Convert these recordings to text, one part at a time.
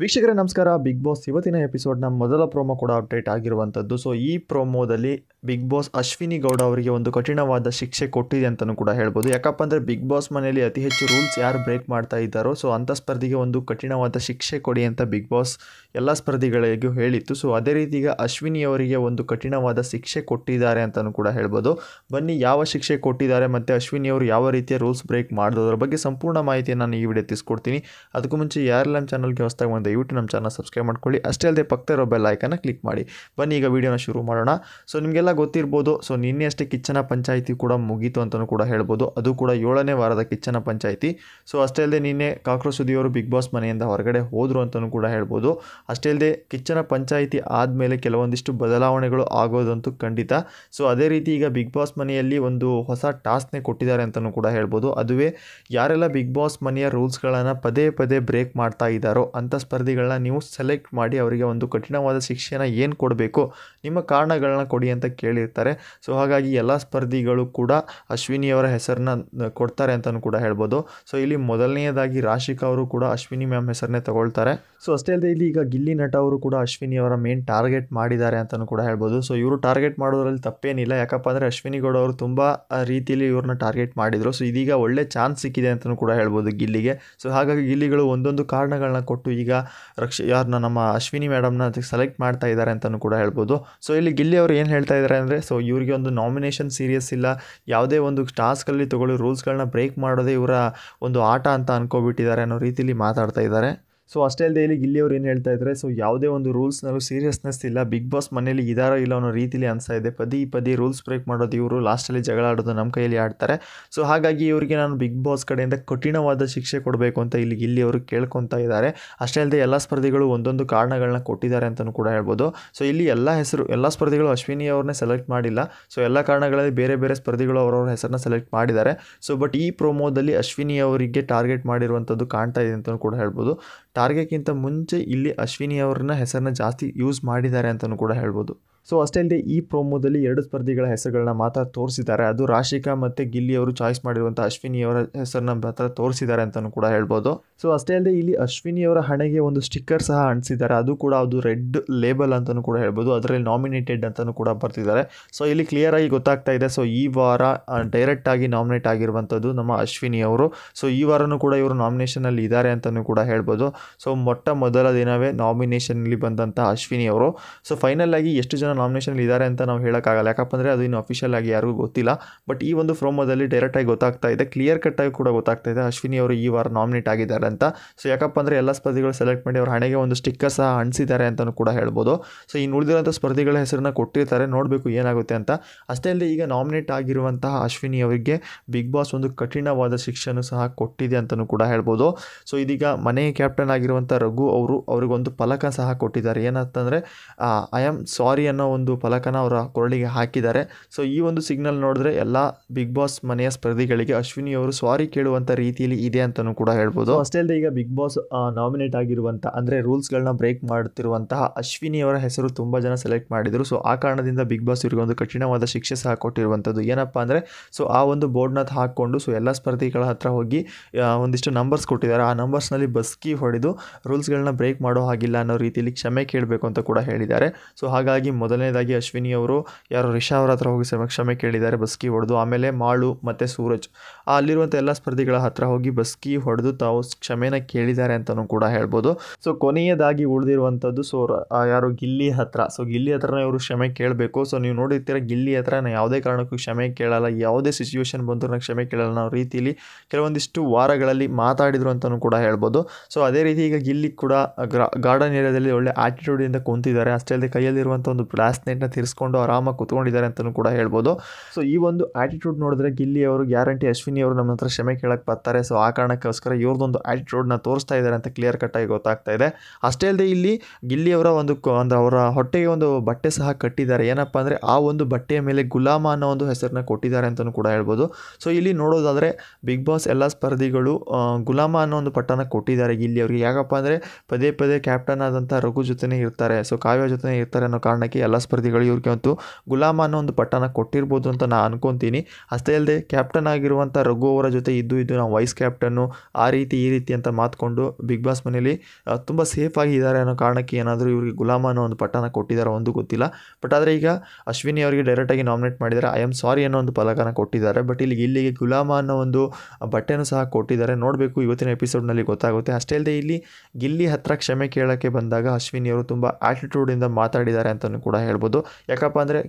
ವೀಕ್ಷಕರೇ ನಮಸ್ಕಾರ. Big boss ಇವತ್ತಿನ ಎಪಿಸೋಡ್ನ ಮೊದಲ ಪ್ರೋಮೋ ಕೂಡ ಅಪ್ಡೇಟ್ ಆಗಿರುವಂಥದ್ದು. ಸೊ ಈ ಪ್ರೋಮೋದಲ್ಲಿ ಬಿಗ್ ಬಾಸ್ ಅಶ್ವಿನಿ ಗೌಡ ಅವರಿಗೆ ಒಂದು ಕಠಿಣವಾದ ಶಿಕ್ಷೆ ಕೊಟ್ಟಿದೆ ಅಂತಲೂ ಕೂಡ ಹೇಳ್ಬೋದು. ಯಾಕಪ್ಪ ಅಂದರೆ ಬಿಗ್ ಬಾಸ್ ಮನೆಯಲ್ಲಿ ಅತಿ ಹೆಚ್ಚು ರೂಲ್ಸ್ ಯಾರು ಬ್ರೇಕ್ ಮಾಡ್ತಾ ಇದ್ದಾರೋ ಸೊ ಅಂಥ ಸ್ಪರ್ಧಿಗೆ ಒಂದು ಕಠಿಣವಾದ ಶಿಕ್ಷೆ ಕೊಡಿ ಅಂತ ಬಿಗ್ ಬಾಸ್ ಎಲ್ಲ ಸ್ಪರ್ಧಿಗಳಿಗೂ ಹೇಳಿತ್ತು. ಸೊ ಅದೇ ರೀತಿ ಈಗ ಅಶ್ವಿನಿ ಅವರಿಗೆ ಒಂದು ಕಠಿಣವಾದ ಶಿಕ್ಷೆ ಕೊಟ್ಟಿದ್ದಾರೆ ಅಂತಲೂ ಕೂಡ ಹೇಳ್ಬೋದು. ಬನ್ನಿ ಯಾವ ಶಿಕ್ಷೆ ಕೊಟ್ಟಿದ್ದಾರೆ ಮತ್ತು ಅಶ್ವಿನಿ ಅವರು ಯಾವ ರೀತಿಯ ರೂಲ್ಸ್ ಬ್ರೇಕ್ ಮಾಡೋದ್ರ ಬಗ್ಗೆ ಸಂಪೂರ್ಣ ಮಾಹಿತಿಯನ್ನು ನಾನು ಈ ವಿಡಿಯೋ ತಿಳಿಸ್ಕೊಡ್ತೀನಿ. ಅದಕ್ಕೂ ಮುಂಚೆ ಯಾರೆಲ್ಲ ನಮ್ಮ ಚಾನಲ್ಗೆ ಹೊಸದಾಗಿ ಬಂದ ದಯವಿಟ್ಟು ನಮ್ಮ ಚಾನಲ್ ಸಬ್ಸ್ಕ್ರೈಬ್ ಮಾಡ್ಕೊಳ್ಳಿ. ಅಷ್ಟೇ ಅಲ್ಲದೆ ಪಕ್ಕದ ಇರೋ ಬೆಲ್ ಐಕನ್ನ ಕ್ಲಿಕ್ ಮಾಡಿ. ಬನ್ನಿ ಈಗ ವಿಡಿಯೋನ ಶುರು ಮಾಡೋಣ. ಸೊ ನಿಮಗೆಲ್ಲ ಗೊತ್ತಿರ್ಬೋದು, ಸೊ ನಿನ್ನೆ ಅಷ್ಟೇ ಕಿಚ್ಚನ ಪಂಚಾಯಿತಿ ಕೂಡ ಮುಗೀತು ಅಂತಲೂ ಕೂಡ ಹೇಳ್ಬೋದು. ಅದು ಕೂಡ 7ನೇ ವಾರದ ಕಿಚ್ಚನ ಪಂಚಾಯಿತಿ. ಸೊ ಅಷ್ಟೇ ಅಲ್ಲದೆ ನಿನ್ನೆ ಕಾಕ್ರೋಚ್ ಸುದಿಯವರು ಬಿಗ್ ಬಾಸ್ ಮನೆಯಿಂದ ಹೊರಗಡೆ ಹೋದರು ಅಂತಲೂ ಕೂಡ ಹೇಳ್ಬೋದು. ಅಷ್ಟೇ ಅಲ್ಲದೆ ಕಿಚ್ಚನ ಪಂಚಾಯಿತಿ ಆದಮೇಲೆ ಕೆಲವೊಂದಿಷ್ಟು ಬದಲಾವಣೆಗಳು ಆಗೋದಂತೂ ಖಂಡಿತ. ಸೊ ಅದೇ ರೀತಿ ಈಗ ಬಿಗ್ ಬಾಸ್ ಮನೆಯಲ್ಲಿ ಒಂದು ಹೊಸ ಟಾಸ್ಕ್ನೇ ಕೊಟ್ಟಿದ್ದಾರೆ ಅಂತಲೂ ಕೂಡ ಹೇಳ್ಬೋದು. ಅದುವೇ ಯಾರೆಲ್ಲ ಬಿಗ್ ಬಾಸ್ ಮನೆಯ ರೂಲ್ಸ್ಗಳನ್ನು ಪದೇ ಪದೇ ಬ್ರೇಕ್ ಮಾಡ್ತಾ ಇದ್ದಾರೋ ಅಂಥ ಸ್ಪರ್ಧಿಗಳನ್ನ ನೀವು ಸೆಲೆಕ್ಟ್ ಮಾಡಿ ಅವರಿಗೆ ಒಂದು ಕಠಿಣವಾದ ಶಿಕ್ಷೆನ ಏನು ಕೊಡಬೇಕು, ನಿಮ್ಮ ಕಾರಣಗಳನ್ನ ಕೊಡಿ ಅಂತ ಕೇಳಿರ್ತಾರೆ. ಸೊ ಹಾಗಾಗಿ ಎಲ್ಲ ಸ್ಪರ್ಧಿಗಳು ಕೂಡ ಅಶ್ವಿನಿಯವರ ಹೆಸರನ್ನ ಕೊಡ್ತಾರೆ ಅಂತಲೂ ಕೂಡ ಹೇಳ್ಬೋದು. ಸೊ ಇಲ್ಲಿ ಮೊದಲನೆಯದಾಗಿ ರಾಶಿಕಾ ಅವರು ಕೂಡ ಅಶ್ವಿನಿ ಮ್ಯಾಮ್ ಹೆಸರನ್ನೇ ತಗೊಳ್ತಾರೆ. ಸೊ ಅಷ್ಟೇ ಅಲ್ಲದೆ ಇಲ್ಲಿ ಈಗ ಗಿಲ್ಲಿ ನಟ ಅವರು ಕೂಡ ಅಶ್ವಿನಿಯವರ ಮೇನ್ ಟಾರ್ಗೆಟ್ ಮಾಡಿದ್ದಾರೆ ಅಂತಲೂ ಕೂಡ ಹೇಳ್ಬೋದು. ಸೊ ಇವರು ಟಾರ್ಗೆಟ್ ಮಾಡೋದ್ರಲ್ಲಿ ತಪ್ಪೇನಿಲ್ಲ, ಯಾಕಪ್ಪ ಅಂದರೆ ಅಶ್ವಿನಿ ಗೌಡ ಅವರು ತುಂಬ ರೀತಿಯಲ್ಲಿ ಇವ್ರನ್ನ ಟಾರ್ಗೆಟ್ ಮಾಡಿದರು. ಸೊ ಇದೀಗ ಒಳ್ಳೆ ಚಾನ್ಸ್ ಸಿಕ್ಕಿದೆ ಅಂತಲೂ ಕೂಡ ಹೇಳ್ಬೋದು ಗಿಲ್ಲಿಗೆ. ಸೊ ಹಾಗಾಗಿ ಗಿಲ್ಲಿಗಳು ಒಂದೊಂದು ಕಾರಣಗಳನ್ನ ಕೊಟ್ಟು ಈಗ ಯಾರನ್ನ ನಮ್ಮ ಅಶ್ವಿನಿ ಮೇಡಮ್ನ ಸೆಲೆಕ್ಟ್ ಮಾಡ್ತಾ ಇದ್ದಾರೆ ಅಂತಲೂ ಕೂಡ ಹೇಳ್ಬೋದು. ಸೊ ಇಲ್ಲಿ ಗಿಲ್ಲಿ ಅವರು ಏನು ಹೇಳ್ತಾ ಇದ್ದಾರೆ ಅಂದರೆ, ಸೊ ಇವರಿಗೆ ಒಂದು ನಾಮಿನೇಷನ್ ಸೀರಿಯಸ್ ಇಲ್ಲ, ಯಾವುದೇ ಒಂದು ಟಾಸ್ಕಲ್ಲಿ ತಗೊಳ್ಳಿ ರೂಲ್ಸ್ಗಳನ್ನ ಬ್ರೇಕ್ ಮಾಡೋದೇ ಇವರ ಒಂದು ಆಟ ಅಂತ ಅನ್ಕೋಬಿಟ್ಟಿದ್ದಾರೆ ಅನ್ನೋ ರೀತಿಯಲ್ಲಿ ಮಾತಾಡ್ತಾ ಇದ್ದಾರೆ. ಸೊ ಅಷ್ಟೇ ಅಲ್ಲದೆ ಇಲ್ಲಿ ಗಿಲ್ಲಿ ಅವರು ಏನು ಹೇಳ್ತಾ ಇದ್ದಾರೆ, ಸೊ ಯಾವುದೇ ಒಂದು ರೂಲ್ಸ್ನಲ್ಲೂ ಸೀರಿಯಸ್ನೆಸ್ ಇಲ್ಲ, ಬಿಗ್ ಬಾಸ್ ಮನೇಲಿ ಇದಾರೋ ಇಲ್ಲ ಅನ್ನೋ ರೀತಿಲಿ ಅನಿಸ್ತಾ ಇದೆ. ಪದೇ ರೂಲ್ಸ್ ಬ್ರೇಕ್ ಮಾಡೋದು ಇವರು, ಲಾಸ್ಟಲ್ಲಿ ಜಗಳ ಆಡೋದು ನಮ್ಮ ಕೈಯಲ್ಲಿ ಆಡ್ತಾರೆ. ಸೊ ಹಾಗಾಗಿ ಇವರಿಗೆ ನಾನು ಬಿಗ್ ಬಾಸ್ ಕಡೆಯಿಂದ ಕಠಿಣವಾದ ಶಿಕ್ಷೆ ಕೊಡಬೇಕು ಅಂತ ಇಲ್ಲಿ ಗಿಲ್ಲಿ ಅವರು ಕೇಳ್ಕೊತಾ ಇದ್ದಾರೆ. ಅಷ್ಟೇ ಅಲ್ಲದೆ ಎಲ್ಲ ಸ್ಪರ್ಧಿಗಳು ಒಂದೊಂದು ಕಾರಣಗಳನ್ನ ಕೊಟ್ಟಿದ್ದಾರೆ ಅಂತಲೂ ಕೂಡ ಹೇಳ್ಬೋದು. ಸೊ ಇಲ್ಲಿ ಎಲ್ಲ ಸ್ಪರ್ಧಿಗಳು ಅಶ್ವಿನಿ ಅವ್ರನ್ನೇ ಸೆಲೆಕ್ಟ್ ಮಾಡಿಲ್ಲ. ಸೊ ಎಲ್ಲ ಕಾರಣಗಳಲ್ಲಿ ಬೇರೆ ಬೇರೆ ಸ್ಪರ್ಧಿಗಳು ಅವರವ್ರ ಹೆಸರನ್ನ ಸೆಲೆಕ್ಟ್ ಮಾಡಿದ್ದಾರೆ. ಸೊ ಬಟ್ ಈ ಪ್ರೋಮೋದಲ್ಲಿ ಅಶ್ವಿನಿ ಅವರಿಗೆ ಟಾರ್ಗೆಟ್ ಮಾಡಿರುವಂಥದ್ದು ಕಾಣ್ತಾ ಇದೆ ಅಂತಲೂ ಕೂಡ ಹೇಳ್ಬೋದು. ಟಾರ್ಗೆಟ್ಗಿಂತ ಮುಂಚೆ ಇಲ್ಲಿ ಅಶ್ವಿನಿ ಅವ್ರನ್ನ ಹೆಸರನ್ನ ಜಾಸ್ತಿ ಯೂಸ್ ಮಾಡಿದ್ದಾರೆ ಅಂತಲೂ ಕೂಡ ಹೇಳ್ಬೋದು. ಸೊ ಅಷ್ಟೇ ಅಲ್ಲದೆ ಈ ಪ್ರೋಮೋದಲ್ಲಿ 2 ಸ್ಪರ್ಧಿಗಳ ಹೆಸರುಗಳನ್ನ ಮಾತ್ರ ತೋರಿಸಿದ್ದಾರೆ. ಅದು ರಾಶಿಕಾ ಮತ್ತು ಗಿಲ್ಲಿ ಅವರು ಚಾಯ್ಸ್ ಮಾಡಿರುವಂಥ ಅಶ್ವಿನಿ ಅವರ ಹೆಸರನ್ನ ಮಾತ್ರ ತೋರಿಸಿದ್ದಾರೆ ಅಂತಲೂ ಕೂಡ ಹೇಳ್ಬೋದು. ಸೊ ಅಷ್ಟೇ ಅಲ್ಲದೆ ಇಲ್ಲಿ ಅಶ್ವಿನಿ ಅವರ ಹಣೆಗೆ ಒಂದು ಸ್ಟಿಕ್ಕರ್ ಸಹ ಅಂಟಿಸಿದ್ದಾರೆ. ಅದು ಕೂಡ ಅದು ರೆಡ್ ಲೇಬಲ್ ಅಂತಲೂ ಕೂಡ ಹೇಳ್ಬೋದು. ಅದರಲ್ಲಿ ನಾಮಿನೇಟೆಡ್ ಅಂತಲೂ ಕೂಡ ಬರ್ತಿದ್ದಾರೆ. ಸೊ ಇಲ್ಲಿ ಕ್ಲಿಯರ್ ಆಗಿ ಗೊತ್ತಾಗ್ತಾ ಇದೆ. ಸೊ ಈ ವಾರ ಡೈರೆಕ್ಟಾಗಿ ನಾಮಿನೇಟ್ ಆಗಿರುವಂಥದ್ದು ನಮ್ಮ ಅಶ್ವಿನಿ ಅವರು. ಸೊ ಈ ವಾರನೂ ಕೂಡ ಇವರು ನಾಮಿನೇಷನಲ್ಲಿ ಇದ್ದಾರೆ ಅಂತಲೂ ಕೂಡ ಹೇಳ್ಬೋದು. ಸೊ ಮೊದಲ ದಿನವೇ ನಾಮಿನೇಷನ್ಲಿ ಬಂದಂಥ ಅಶ್ವಿನಿ ಅವರು. ಸೊ ಫೈನಲ್ ಆಗಿ ಎಷ್ಟು ಜನ ನಾಮಿನೇಷನ್ ಇದ್ದಾರೆ ಅಂತ ನಾವು ಹೇಳೋಕ್ಕಾಗಲ್ಲ, ಯಾಕಪ್ಪ ಅಂದರೆ ಅದು ಇನ್ನು ಅಫಿಷಿಯಲ್ ಆಗಿ ಯಾರಿಗೂ ಗೊತ್ತಿಲ್ಲ. ಬಟ್ ಈ ಒಂದು ಪ್ರೋಮೋದಲ್ಲಿ ಡೈರೆಕ್ಟಾಗಿ ಗೊತ್ತಾಗ್ತಾ ಇದೆ, ಕ್ಲಿಯರ್ ಕಟ್ಟಾಗಿ ಕೂಡ ಗೊತ್ತಾಗ್ತಾ ಇದೆ ಅಶ್ವಿನಿ ಅವರು ಈ ವಾರ ನಾಮಿನೇಟ್ ಆಗಿದ್ದಾರೆ ಅಂತ. ಸೊ ಯಾಕಪ್ಪ ಅಂದರೆ ಎಲ್ಲ ಸ್ಪರ್ಧಿಗಳು ಸೆಲೆಕ್ಟ್ ಮಾಡಿ ಅವ್ರ ಹಣೆಗೆ ಒಂದು ಸ್ಟಿಕ್ಕರ್ ಸಹ ಅಂಟಿಸಿದ್ದಾರೆ ಅಂತಲೂ ಕೂಡ ಹೇಳ್ಬೋದು. ಸೊ ಇನ್ನು ಉಳಿದಿರುವಂಥ ಸ್ಪರ್ಧಿಗಳ ಹೆಸರನ್ನ ಕೊಟ್ಟಿರ್ತಾರೆ, ನೋಡಬೇಕು ಏನಾಗುತ್ತೆ ಅಂತ. ಅಷ್ಟೇ ಅಲ್ಲದೆ ಈಗ ನಾಮಿನೇಟ್ ಆಗಿರುವಂತಹ ಅಶ್ವಿನಿ ಅವರಿಗೆ ಬಿಗ್ ಬಾಸ್ ಒಂದು ಕಠಿಣವಾದ ಶಿಕ್ಷೆಯನ್ನು ಸಹ ಕೊಟ್ಟಿದೆ ಅಂತಲೂ ಕೂಡ ಹೇಳ್ಬೋದು. ಸೊ ಇದೀಗ ಮನೆಯ ಕ್ಯಾಪ್ಟನ್ ಆಗಿರುವಂಥ ರಘು ಅವರು ಅವರಿಗೊಂದು ಫಲಕ ಸಹ ಕೊಟ್ಟಿದ್ದಾರೆ. ಏನಂತಂದರೆ ಐ ಆಮ್ ಸಾರಿ ಅನ್ನೋ ಒಂದು ಫಲಕನ ಅವರ ಕೊರಳಿಗೆ ಹಾಕಿದ್ದಾರೆ. ಸೊ ಈ ಒಂದು ಸಿಗ್ನಲ್ ನೋಡಿದ್ರೆ ಎಲ್ಲ ಬಿಗ್ ಬಾಸ್ ಮನೆಯ ಸ್ಪರ್ಧಿಗಳಿಗೆ ಅಶ್ವಿನಿ ಅವರು ಸಾರಿ ಕೇಳುವಂಥ ರೀತಿಯಲ್ಲಿ ಇದೆ ಅಂತಲೂ ಕೂಡ ಹೇಳ್ಬೋದು. ಅಷ್ಟೇ ಅಲ್ಲದೆ ಈಗ ಬಿಗ್ ಬಾಸ್ ನಾಮಿನೇಟ್ ಆಗಿರುವಂಥ ಅಂದರೆ ರೂಲ್ಸ್ಗಳನ್ನ ಬ್ರೇಕ್ ಮಾಡುತ್ತಿರುವಂತಹ ಅಶ್ವಿನಿ ಅವರ ಹೆಸರು ತುಂಬ ಜನ ಸೆಲೆಕ್ಟ್ ಮಾಡಿದರು. ಸೊ ಆ ಕಾರಣದಿಂದ ಬಿಗ್ ಬಾಸ್ ಇವರಿಗೆ ಒಂದು ಕಠಿಣವಾದ ಶಿಕ್ಷೆ ಸಹ ಕೊಟ್ಟಿರುವಂಥದ್ದು. ಏನಪ್ಪ ಅಂದರೆ, ಸೊ ಆ ಒಂದು ಬೋರ್ಡ್ನ ಹಾಕ್ಕೊಂಡು ಸೊ ಎಲ್ಲ ಸ್ಪರ್ಧಿಗಳ ಹತ್ರ ಹೋಗಿ ಒಂದಿಷ್ಟು ನಂಬರ್ಸ್ ಕೊಟ್ಟಿದ್ದಾರೆ. ಆ ನಂಬರ್ಸ್ನಲ್ಲಿ ಬಸ್ಕಿ ಹೊಡೆದು ರೂಲ್ಸ್ಗಳನ್ನ ಬ್ರೇಕ್ ಮಾಡೋ ಹಾಗಿಲ್ಲ ಅನ್ನೋ ರೀತಿಯಲ್ಲಿ ಕ್ಷಮೆ ಕೇಳಬೇಕು ಅಂತ ಕೂಡ ಹೇಳಿದ್ದಾರೆ. ಸೊ ಹಾಗಾಗಿ ಮೊದಲನೇದಾಗಿ ಅಶ್ವಿನಿ ಅವರು ರಿಷಾ ಅವರ ಹತ್ರ ಹೋಗಿ ಕ್ಷಮೆ ಕೇಳಿದ್ದಾರೆ ಬಸ್ಕಿ ಹೊಡೆದು. ಆಮೇಲೆ ಮಾಳು ಮತ್ತು ಸೂರಜ್ ಅಲ್ಲಿರುವಂಥ ಎಲ್ಲ ಸ್ಪರ್ಧಿಗಳ ಹತ್ರ ಹೋಗಿ ಬಸ್ಕಿ ಹೊಡೆದು ತಾವು ಕ್ಷಮೆನ ಕೇಳಿದ್ದಾರೆ ಅಂತಲೂ ಕೂಡ ಹೇಳ್ಬೋದು. ಸೊ ಕೊನೆಯದಾಗಿ ಉಳಿದಿರುವಂಥದ್ದು ಗಿಲ್ಲಿ ಹತ್ರ. ಸೊ ಗಿಲ್ಲಿ ಹತ್ರನೇ ಇವರು ಕ್ಷಮೆ ಕೇಳಬೇಕು. ಸೊ ನೀವು ನೋಡಿರ್ತೀರ ಗಿಲ್ಲಿ ಹತ್ರ ನಾನು ಯಾವುದೇ ಕಾರಣಕ್ಕೂ ಕ್ಷಮೆ ಕೇಳಲ್ಲ, ಯಾವುದೇ ಸಿಚುವೇಶನ್ ಬಂದರೂ ನಾನು ಕ್ಷಮೆ ಕೇಳಲ್ಲ ಅನ್ನೋ ರೀತಿಯಲ್ಲಿ ಕೆಲವೊಂದಿಷ್ಟು ವಾರಗಳಲ್ಲಿ ಮಾತಾಡಿದ್ರು ಅಂತಲೂ ಕೂಡ ಹೇಳ್ಬೋದು. ಸೊ ಅದೇ ರೀತಿ ಈಗ ಗಿಲ್ಲಿ ಕೂಡ ಗಾರ್ಡನ್ ಏರಿಯಾದಲ್ಲಿ ಒಳ್ಳೆ ಆಟಿಟ್ಯೂಡಿಂದ ಕುಂತಿದ್ದಾರೆ. ಅಷ್ಟೇ ಅಲ್ಲದೆ ಕೈಯಲ್ಲಿರುವಂಥ ಒಂದು ಬ್ರಾಸ್ಲೆಟ್ನ ತಿರ್ಸ್ಕೊಂಡು ಆರಾಮಾಗಿ ಕುತ್ಕೊಂಡಿದ್ದಾರೆ ಅಂತಲೂ ಕೂಡ ಹೇಳ್ಬೋದು. ಸೊ ಈ ಒಂದು ಆಟಿಟ್ಯೂಡ್ ನೋಡಿದ್ರೆ ಗಿಲ್ಲಿ ಅವರು ಗ್ಯಾರಂಟಿ ಅಶ್ವಿನಿ ಅವರು ನಮ್ಮ ಹತ್ರ ಕ್ಷಮೆ ಕೇಳಕ್ಕೆ ಬರ್ತಾರೆ. ಸೊ ಆ ಕಾರಣಕ್ಕೋಸ್ಕರ ಇವ್ರದ್ದೊಂದು ಆಟಿಟ್ಯೂಡ್ನ ತೋರಿಸ್ತಾ ಇದ್ದಾರೆ ಅಂತ ಕ್ಲಿಯರ್ ಕಟ್ಟಾಗಿ ಗೊತ್ತಾಗ್ತಾ ಇದೆ. ಅಷ್ಟೇ ಅಲ್ಲದೆ ಇಲ್ಲಿ ಗಿಲ್ಲಿ ಅವರ ಅವರ ಹೊಟ್ಟೆಗೆ ಒಂದು ಬಟ್ಟೆ ಸಹ ಕಟ್ಟಿದ್ದಾರೆ. ಏನಪ್ಪ ಅಂದರೆ ಆ ಒಂದು ಬಟ್ಟೆಯ ಮೇಲೆ ಗುಲಾಮ ಅನ್ನೋ ಒಂದು ಹೆಸರನ್ನ ಕೊಟ್ಟಿದ್ದಾರೆ ಅಂತಲೂ ಕೂಡ ಹೇಳ್ಬೋದು. ಸೊ ಇಲ್ಲಿ ನೋಡೋದಾದರೆ ಬಿಗ್ ಬಾಸ್ ಎಲ್ಲ ಸ್ಪರ್ಧಿಗಳು ಗುಲಾಮ ಅನ್ನೋ ಒಂದು ಪಟ್ಟನ ಕೊಟ್ಟಿದ್ದಾರೆ ಗಿಲ್ಲಿ ಅವರಿಗೆ. ಯಾಕಪ್ಪ ಅಂದರೆ ಪದೇ ಕ್ಯಾಪ್ಟನ್ ಆದಂಥ ರಘು ಜೊತೆನೇ ಇರ್ತಾರೆ, ಸೊ ಕಾವ್ಯ ಜೊತೆನೇ ಇರ್ತಾರೆ ಅನ್ನೋ ಕಾರಣಕ್ಕೆ ಎಲ್ಲ ಎಲ್ಲ ಸ್ಪರ್ಧಿಗಳು ಇವ್ರಿಗೆ ಅಂತೂ ಗುಲಾಮ ಅನ್ನೋ ಒಂದು ಪಟ್ಟನ ಕೊಟ್ಟಿರ್ಬೋದು ಅಂತ ನಾನು ಅನ್ಕೊತೀನಿ. ಅಷ್ಟೇ ಅಲ್ಲದೆ ಕ್ಯಾಪ್ಟನ್ ಆಗಿರುವಂಥ ರಘು ಅವರ ಜೊತೆ ಇದ್ದು ನಾವು ವೈಸ್ ಕ್ಯಾಪ್ಟನ್ನು ಆ ರೀತಿ ಈ ರೀತಿ ಅಂತ ಮಾತ್ಕೊಂಡು ಬಿಗ್ ಬಾಸ್ ಮನೇಲಿ ತುಂಬ ಸೇಫ್ ಆಗಿದ್ದಾರೆ ಅನ್ನೋ ಕಾರಣಕ್ಕೆ ಏನಾದರೂ ಇವ್ರಿಗೆ ಗುಲಾಮ ಅನ್ನೋ ಒಂದು ಪಟ್ಟನ ಕೊಟ್ಟಿದ್ದಾರೆ ಒಂದು ಗೊತ್ತಿಲ್ಲ. ಬಟ್ ಆದರೆ ಈಗ ಅಶ್ವಿನಿ ಅವರಿಗೆ ಡೈರೆಕ್ಟಾಗಿ ನಾಮಿನೇಟ್ ಮಾಡಿದ್ದಾರೆ. ಐ ಆಮ್ ಸಾರಿ ಅನ್ನೋ ಒಂದು ಫಲಕನ ಕೊಟ್ಟಿದ್ದಾರೆ. ಬಟ್ ಇಲ್ಲಿಗೆ ಗುಲಾಮ ಅನ್ನೋ ಒಂದು ಬಟ್ಟೆನೂ ಸಹ ಕೊಟ್ಟಿದ್ದಾರೆ. ನೋಡಬೇಕು, ಇವತ್ತಿನ ಎಪಿಸೋಡ್ನಲ್ಲಿ ಗೊತ್ತಾಗುತ್ತೆ. ಅಷ್ಟೇ ಅಲ್ಲದೆ ಇಲ್ಲಿ ಗಿಲ್ಲಿ ಹತ್ರ ಕ್ಷಮೆ ಕೇಳೋಕ್ಕೆ ಬಂದಾಗ ಅಶ್ವಿನಿ ಅವರು ತುಂಬ ಆ್ಯಟಿಟ್ಯೂಡಿಂದ ಮಾತಾಡಿದ್ದಾರೆ ಅಂತಲೂ ಕೂಡ ಹೇಳ್ಬೋದು. ಯಾಕಪ್ಪ ಅಂದರೆ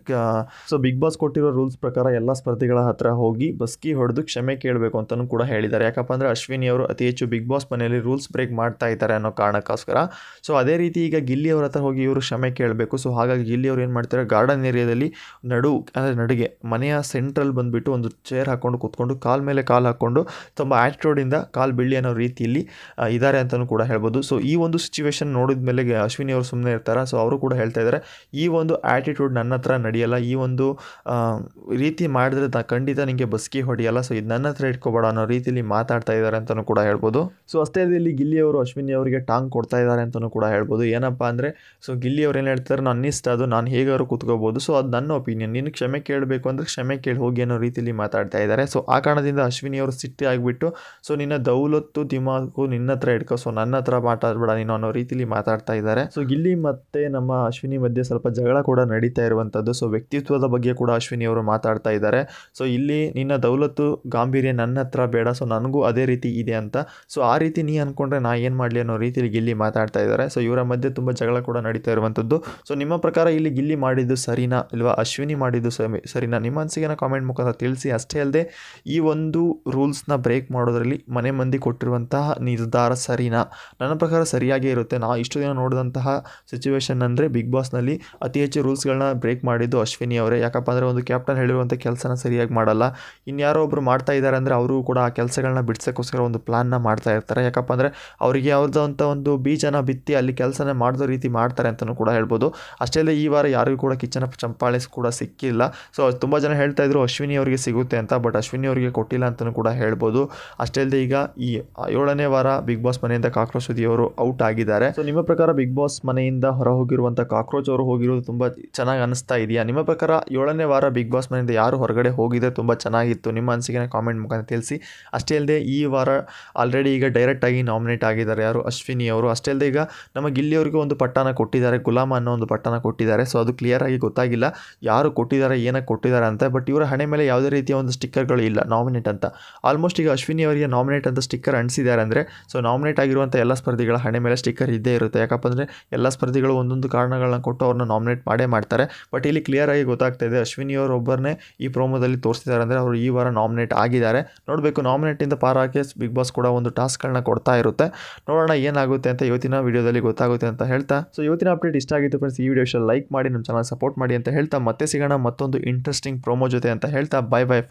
ಬಿಗ್ ಬಾಸ್ ಕೊಟ್ಟಿರೋ ರೂಲ್ಸ್ ಪ್ರಕಾರ ಎಲ್ಲ ಸ್ಪರ್ಧಿಗಳ ಹತ್ರ ಹೋಗಿ ಬಸ್ಕಿ ಹೊಡೆದು ಕ್ಷಮೆ ಕೇಳಬೇಕು ಅಂತಲೂ ಕೂಡ ಹೇಳಿದ್ದಾರೆ. ಯಾಕಪ್ಪ ಅಂದರೆ ಅಶ್ವಿನಿ ಅವರು ಅತಿ ಹೆಚ್ಚು ಬಿಗ್ ಬಾಸ್ ಮನೆಯಲ್ಲಿ ರೂಲ್ಸ್ ಬ್ರೇಕ್ ಮಾಡ್ತಾ ಇದ್ದಾರೆ ಅನ್ನೋ ಕಾರಣಕ್ಕೋಸ್ಕರ. ಸೊ ಅದೇ ರೀತಿ ಈಗ ಗಿಲ್ಲಿ ಅವ್ರ ಹತ್ರ ಹೋಗಿ ಇವರು ಕ್ಷಮೆ ಕೇಳಬೇಕು. ಸೊ ಹಾಗಾಗಿ ಗಿಲ್ಲಿ ಅವರು ಏನು ಮಾಡ್ತಾರೆ, ಗಾರ್ಡನ್ ಏರಿಯಾದಲ್ಲಿ ನಡುಗೆ ಮನೆಯ ಸೆಂಟ್ರಲ್ಲಿ ಬಂದುಬಿಟ್ಟು ಒಂದು ಚೇರ್ ಹಾಕ್ಕೊಂಡು ಕೂತ್ಕೊಂಡು ಕಾಲ ಮೇಲೆ ಕಾಲು ಹಾಕ್ಕೊಂಡು ತುಂಬ ಆ್ಯಟಿಟ್ಯೂಡಿಂದ ಕಾಲು ಬೀಳಿ ಅನ್ನೋ ರೀತಿಯಲ್ಲಿ ಇದ್ದಾರೆ ಅಂತಲೂ ಕೂಡ ಹೇಳ್ಬೋದು. ಸೊ ಈ ಒಂದು ಸಿಚುವೇಶನ್ ನೋಡಿದ ಮೇಲೆ ಅಶ್ವಿನಿ ಅವರು ಸುಮ್ಮನೆ ಇರ್ತಾರೆ. ಸೊ ಅವರು ಕೂಡ ಹೇಳ್ತಾ ಇದ್ದಾರೆ, ಈ ಒಂದು ಆ್ಯಟಿಟ್ಯೂಡ್ ನನ್ನ ಹತ್ರ ನಡೆಯಲ್ಲ, ಈ ಒಂದು ರೀತಿ ಮಾಡಿದ್ರೆ ಖಂಡಿತ ನಿಮಗೆ ಬಸ್ಕಿ ಹೊಡೆಯಲ್ಲ. ಸೊ ಇದು ನನ್ನ ಹತ್ರ ಇಟ್ಕೋಬೇಡ ಅನ್ನೋ ರೀತಿಯಲ್ಲಿ ಮಾತಾಡ್ತಾ ಇದ್ದಾರೆ ಅಂತಲೂ ಕೂಡ ಹೇಳ್ಬೋದು. ಸೊ ಅಷ್ಟೇ ಇಲ್ಲಿ ಗಿಲ್ಲಿ ಅವರು ಅಶ್ವಿನಿ ಅವರಿಗೆ ಟಾಂಗ್ ಕೊಡ್ತಾ ಇದ್ದಾರೆ ಅಂತಲೂ ಕೂಡ ಹೇಳ್ಬೋದು. ಏನಪ್ಪ ಅಂದರೆ ಸೊ ಗಿಲ್ಲಿ ಅವ್ರು ಏನು ಹೇಳ್ತಾರೆ, ನನ್ನ ಇಷ್ಟ, ಅದು ನಾನು ಹೇಗಾದ್ರು ಕೂತ್ಕೋಬೋದು, ಸೊ ಅದು ನನ್ನ ಒಪಿನಿಯನ್, ನೀನು ಕ್ಷಮೆ ಕೇಳಬೇಕು ಅಂದರೆ ಕ್ಷಮೆ ಕೇಳಿ ಹೋಗಿ ಅನ್ನೋ ರೀತಿಯಲ್ಲಿ ಮಾತಾಡ್ತಾ ಇದ್ದಾರೆ. ಸೊ ಆ ಕಾರಣದಿಂದ ಅಶ್ವಿನಿ ಅವರು ಸಿಟ್ಟಿ ಆಗಿಬಿಟ್ಟು, ಸೊ ನಿನ್ನ ದೌಲತ್ತು ದಿಮಾಕು ನಿನ್ನ ಹತ್ರ ಇಟ್ಕೋ, ಸೊ ನನ್ನ ಹತ್ರ ಮಾತಾಡಬೇಡ ನೀನು ಅನ್ನೋ ರೀತಿಯಲ್ಲಿ ಮಾತಾಡ್ತಾ ಇದ್ದಾರೆ. ಸೊ ಗಿಲ್ಲಿ ಮತ್ತು ನಮ್ಮ ಅಶ್ವಿನಿ ಮಧ್ಯೆ ಸ್ವಲ್ಪ ಜಗಳ ಕೂಡ ನಡೀತಾ ಇರುವಂಥದ್ದು. ಸೊ ವ್ಯಕ್ತಿತ್ವದ ಬಗ್ಗೆ ಕೂಡ ಅಶ್ವಿನಿ ಅವರು ಮಾತಾಡ್ತಾ ಇದ್ದಾರೆ. ಸೊ ಇಲ್ಲಿ ನಿನ್ನ ದೌಲತ್ತು ಗಾಂಭೀರ್ಯ ನನ್ನ ಹತ್ರ ಬೇಡ, ಸೊ ನನಗೂ ಅದೇ ರೀತಿ ಇದೆ ಅಂತ. ಸೊ ಆ ರೀತಿ ನೀ ಅಂದ್ಕೊಂಡ್ರೆ ನಾ ಏನು ಮಾಡಲಿ ಅನ್ನೋ ರೀತಿಯಲ್ಲಿ ಗಿಲ್ಲಿ ಮಾತಾಡ್ತಾ ಇದ್ದಾರೆ. ಸೊ ಇವರ ಮಧ್ಯೆ ತುಂಬ ಜಗಳ ಕೂಡ ನಡೀತಾ ಇರುವಂಥದ್ದು. ಸೊ ನಿಮ್ಮ ಪ್ರಕಾರ ಇಲ್ಲಿ ಗಿಲ್ಲಿ ಮಾಡಿದ್ದು ಸರಿನಾ ಇಲ್ವಾ, ಅಶ್ವಿನಿ ಮಾಡಿದ್ದು ಸರಿನಾ, ನಿಮ್ಮ ಅನಿಸಿಕೆನ ಕಾಮೆಂಟ್ ಮುಖಾಂತರ ತಿಳಿಸಿ. ಅಷ್ಟೇ ಅಲ್ಲದೆ ಈ ಒಂದು ರೂಲ್ಸ್ನ ಬ್ರೇಕ್ ಮಾಡೋದ್ರಲ್ಲಿ ಮನೆ ಮಂದಿ ಕೊಟ್ಟಿರುವಂತಹ ನಿರ್ಧಾರ ಸರಿನಾ? ನನ್ನ ಪ್ರಕಾರ ಸರಿಯಾಗೇ ಇರುತ್ತೆ. ನಾವು ಇಷ್ಟು ದಿನ ನೋಡಿದಂತಹ ಸಿಚುವೇಶನ್ ಅಂದರೆ ಬಿಗ್ ಬಾಸ್ನಲ್ಲಿ ಅತಿ ಹೆಚ್ಚು ರೂಲ್ಸ್ಗಳನ್ನ ಬ್ರೇಕ್ ಮಾಡಿದ್ದು ಅಶ್ವಿನಿ ಅವರೇ. ಯಾಕಪ್ಪ ಅಂದರೆ ಒಂದು ಕ್ಯಾಪ್ಟನ್ ಹೇಳಿರುವಂಥ ಕೆಲಸನ ಸರಿಯಾಗಿ ಮಾಡಲ್ಲ, ಇನ್ಯಾರೋ ಒಬ್ಬರು ಮಾಡ್ತಾ ಇದ್ದಾರೆ ಅಂದರೆ ಅವರು ಕೂಡ ಆ ಕೆಲಸಗಳನ್ನ ಬಿಡಿಸೋಕ್ಕೋಸ್ಕರ ಒಂದು ಪ್ಲಾನ್ನ ಮಾಡ್ತಾ ಇರ್ತಾರೆ. ಯಾಕಪ್ಪ ಅಂದರೆ ಅವರಿಗೆ ಯಾವುದಂಥ ಒಂದು ಬೀಜನ ಬಿತ್ತಿ ಅಲ್ಲಿ ಕೆಲಸನ ಮಾಡಿದೋ ರೀತಿ ಮಾಡ್ತಾರೆ ಅಂತಲೂ ಕೂಡ ಹೇಳ್ಬೋದು. ಅಷ್ಟೇ ಅಲ್ಲದೆ ಈ ವಾರ ಯಾರಿಗೂ ಕೂಡ ಕಿಚ್ಚನ ಚಂಪಾಳೆ ಕೂಡ ಸಿಕ್ಕಿಲ್ಲ. ಸೊ ತುಂಬ ಜನ ಹೇಳ್ತಾ ಇದ್ರು ಅಶ್ವಿನಿ ಅವರಿಗೆ ಸಿಗುತ್ತೆ ಅಂತ, ಬಟ್ ಅಶ್ವಿನಿ ಅವರಿಗೆ ಕೊಟ್ಟಿಲ್ಲ ಅಂತಲೂ ಕೂಡ ಹೇಳ್ಬೋದು. ಅಷ್ಟೇ ಅಲ್ಲದೆ ಈಗ ಈ 7ನೇ ವಾರ ಬಿಗ್ ಬಾಸ್ ಮನೆಯಿಂದ ಕಾಕ್ರೋಚ್ ಸುದಿಯವರು ಔಟ್ ಆಗಿದ್ದಾರೆ. ಸೊ ನಿಮ್ಮ ಪ್ರಕಾರ ಬಿಗ್ ಬಾಸ್ ಮನೆಯಿಂದ ಹೊರ ಹೋಗಿರುವಂಥ ಕಾಕ್ರೋಚ್ ಅವರು ಹೋಗಿರೋದು ತುಂಬ ಚೆನ್ನಾಗಿ ಅನಿಸ್ತಾ ಇದೆಯಾ? ನಿಮ್ಮ ಪ್ರಕಾರ 7ನೇ ವಾರ ಬಿಗ್ ಬಾಸ್ ಮನೆಯಿಂದ ಯಾರು ಹೊರಗಡೆ ಹೋಗಿದ್ರೆ ತುಂಬ ಚೆನ್ನಾಗಿತ್ತು? ನಿಮ್ಮ ಅನಿಸಿಕೆನ ಕಾಮೆಂಟ್ ಮುಖಾಂತರ ತಿಳಿಸಿ. ಅಷ್ಟೇ ಅಲ್ಲದೆ ಈ ವಾರ ಆಲ್ರೆಡಿ ಈಗ ಡೈರೆಕ್ಟಾಗಿ ನಾಮಿನೇಟ್ ಆಗಿದ್ದಾರೆ ಯಾರು, ಅಶ್ವಿನಿ ಅವರು. ಅಷ್ಟೇ ಅಲ್ಲದೆ ಈಗ ನಮ್ಮ ಗಿಲ್ಲಿಯವರಿಗೂ ಒಂದು ಪಟ್ಟನ ಕೊಟ್ಟಿದ್ದಾರೆ, ಗುಲಾಮ ಅನ್ನೋ ಒಂದು ಪಟ್ಟನ ಕೊಟ್ಟಿದ್ದಾರೆ. ಸೊ ಅದು ಕ್ಲಿಯರ್ ಆಗಿ ಗೊತ್ತಾಗಿಲ್ಲ ಯಾರು ಕೊಟ್ಟಿದ್ದಾರೆ, ಏನಕ್ಕೆ ಕೊಟ್ಟಿದ್ದಾರೆ ಅಂತ. ಬಟ್ ಇವರ ಹಣೆ ಮೇಲೆ ಯಾವುದೇ ರೀತಿಯ ಒಂದು ಸ್ಟಿಕ್ಕರ್ಗಳು ಇಲ್ಲ ನಾಮಿನೇಟ್ ಅಂತ. ಆಲ್ಮೋಸ್ಟ್ ಈಗ ಅಶ್ವಿನಿ ಅವರಿಗೆ ನಾಮಿನೇಟ್ ಅಂತ ಸ್ಟಿಕ್ಕರ್ ಅಂಟಿಸಿದ್ದಾರೆ ಅಂದರೆ ಸೊ ನಾಮಿನೇಟ್ ಆಗಿರುವಂಥ ಎಲ್ಲ ಸ್ಪರ್ಧಿಗಳ ಹಣೆ ಮೇಲೆ ಸ್ಟಿಕ್ಕರ್ ಇದ್ದೇ ಇರುತ್ತೆ. ಯಾಕಪ್ಪ ಅಂದರೆ ಎಲ್ಲ ಸ್ಪರ್ಧಿಗಳು ಒಂದೊಂದು ಕಾರಣಗಳನ್ನ ಕೊಟ್ಟು ಅವ್ರನ್ನ ನಾಮಿನೇಟ್ ಮಾಡೇ ಮಾಡ್ತಾರೆ. ಬಟ್ ಇಲ್ಲಿ ಕ್ಲಿಯರ್ ಆಗಿ ಗೊತ್ತಾಗ್ತಾ ಇದೆ ಅಶ್ವಿನಿ ಅವರು ಒಬ್ಬರನ್ನೇ ಈ ಪ್ರೋಮೋದಲ್ಲಿ ತೋರಿಸಿದ್ದಾರೆ ಅಂದರೆ ಅವರು ಈ ವಾರ ನಾಮಿನೇಟ್ ಆಗಿದ್ದಾರೆ. ನೋಡಬೇಕು, ನಾಮಿನೇಟಿಂದ ಪಾರಾಕೆ ಬಿಗ್ ಬಾಸ್ ಕೂಡ ಒಂದು ಟಾಸ್ಕ್ಗಳನ್ನ ಕೊಡ್ತಾ ಇರುತ್ತೆ. ನೋಡೋಣ ಏನಾಗುತ್ತೆ ಅಂತ ಇವತ್ತಿನ ವಿಡಿಯೋದಲ್ಲಿ ಗೊತ್ತಾಗುತ್ತೆ ಅಂತ ಹೇಳ್ತಾ, ಸೊ ಇವತ್ತಿನ ಅಪ್ಡೇಟ್ ಇಷ್ಟ ಆಗಿತ್ತು ಫ್ರೆಂಡ್ಸ್. ಈ ವಿಡಿಯೋ ಲೈಕ್ ಮಾಡಿ, ನಮ್ಮ ಚಾನಲ್ ಸಪೋರ್ಟ್ ಮಾಡಿ ಅಂತ ಹೇಳ್ತಾ ಮತ್ತೆ ಸಿಗೋಣ ಮತ್ತೊಂದು ಇಂಟ್ರೆಸ್ಟಿಂಗ್ ಪ್ರೋಮೋ ಜೊತೆ ಅಂತ ಹೇಳ್ತಾ ಬೈ ಬೈ ಫ್ರೆಂಡ್ಸ್.